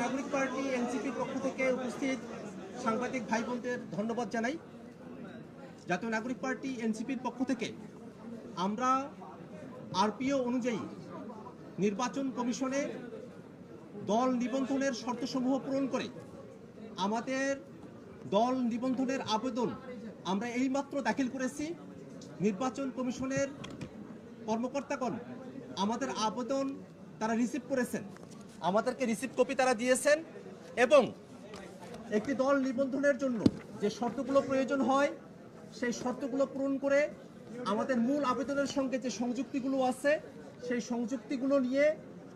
নাগরিক পার্টি এনসিপির পক্ষ থেকে উপস্থিত সাংবাদিক ভাই বোনদের ধন্যবাদ জানাই। জাতীয় নাগরিক পার্টি এনসিপির পক্ষ থেকে আমরা আরপিও অনুযায়ী নির্বাচন কমিশনে দল নিবন্ধনের শর্তসমূহ পূরণ করে আমাদের দল নিবন্ধনের আবেদন আমরা এইমাত্র দাখিল করেছি। নির্বাচন কমিশনের কর্মকর্তাগণ আমাদের আবেদন তারা রিসিভ করেছেন, আমাদেরকে রিসিভ কপি তারা দিয়েছেন এবং একটি দল নিবন্ধনের জন্য যে শর্তগুলো প্রয়োজন হয় সেই শর্তগুলো পূরণ করে আমাদের মূল আবেদনের সঙ্গে যে সংযুক্তিগুলো আছে সেই সংযুক্তিগুলো নিয়ে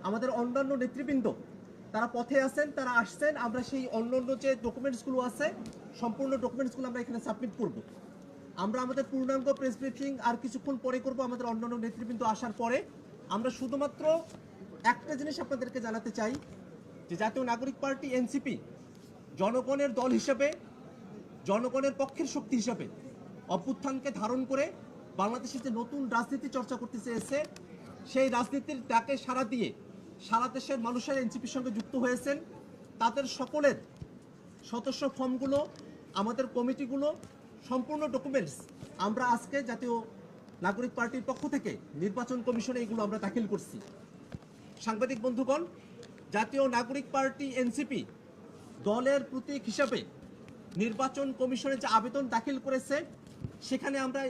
আমাদের অন্যান্য নেতৃবৃন্দ তারা পথে আছেন, তারা আসছেন। আমরা সেই অন্যান্য যে ডকুমেন্টসগুলো আছে সম্পূর্ণ ডকুমেন্টসগুলো আমরা এখানে সাবমিট করব। আমরা আমাদের পূর্ণাঙ্গ প্রেস ব্রিফিং আর কিছুক্ষণ পরে করব। আমাদের অন্যান্য নেতৃবৃন্দ আসার পরে আমরা শুধুমাত্র একটা জিনিস আপনাদেরকে জানাতে চাই যে জাতীয় নাগরিক পার্টি এনসিপি জনগণের দল হিসেবে, জনগণের পক্ষের শক্তি হিসেবে অভ্যুত্থানকে ধারণ করে বাংলাদেশে যে নতুন রাজনীতি চর্চা করতে চেয়েছে সেই রাজনীতির ডাকে সাড়া দিয়ে সারা দেশের মানুষের এনসিপির সঙ্গে যুক্ত হয়েছেন। তাদের সকলের সদস্য ফর্মগুলো, আমাদের কমিটিগুলো, সম্পূর্ণ ডকুমেন্টস আমরা আজকে জাতীয় নাগরিক পার্টির পক্ষ থেকে নির্বাচন কমিশনে এগুলো আমরা দাখিল করছি। সাংবাদিক বন্ধুগণ, জাতীয় নাগরিক পার্টি এনসিপি দলের প্রতীক হিসাবে নির্বাচন কমিশনে যে আবেদন দাখিল করেছে সেখানে আমরা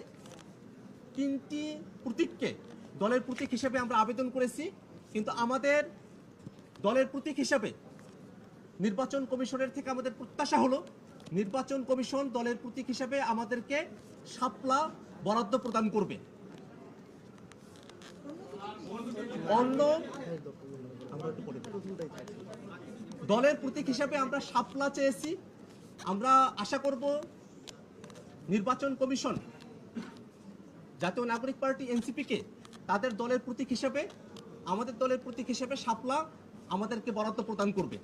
3টি প্রতীককে দলের প্রতীক হিসাবে আমরা আবেদন করেছি, কিন্তু আমাদের দলের প্রতীক হিসাবে নির্বাচন কমিশনের থেকে আমাদের প্রত্যাশা হলো নির্বাচন কমিশন দলের প্রতীক হিসাবে আমাদেরকে শাপলা বরাদ্দ প্রদান করবে। অন্য দলের প্রতীক হিসাবে আমরা শাপলা চেয়েছি। আমরা আশা করব নির্বাচন কমিশন জাতীয় নাগরিক পার্টি এনসিপিকে তাদের দলের প্রতীক হিসাবে, আমাদের দলের প্রতীক হিসাবে শাপলা আমাদেরকে বরাদ্দ প্রদান করবে।